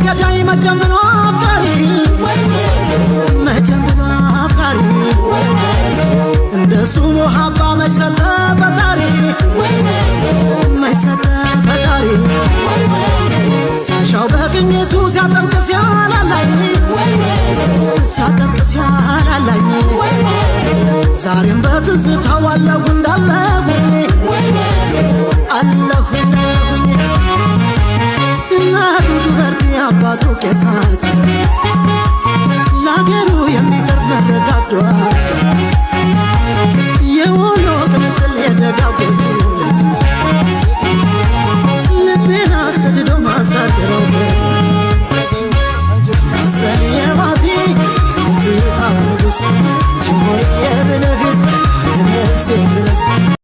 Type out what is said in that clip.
ገዳይ መቼም ብሎ አፍቃሪ መቼም ብሎ አፍቃሪ እንደሱ ሙሐባ መሰጠ ፈጣሪ መሰጠ ፈጣሪ ሲያሻው በቅኝቱ ሲያጠምቅ ሲያላላይ ሲያጠምቅ ሲያላላይ ዛሬም በትዝታው አለሁ እንዳለሁኝ አለሁኝ እናቱ ዱበርቲ አባቱ ቄስ ናቸው ለአገሩ የሚቀርብ መረጋዷቸው የወሎ ቅምጥል የደጋጎቹ ልጅ ልቤን አሰድዶ ማሳደረው ማሰን የባቲ ትዝታ ንጉስ ጅሞዬ ብለህ ነፍሴ ድረስ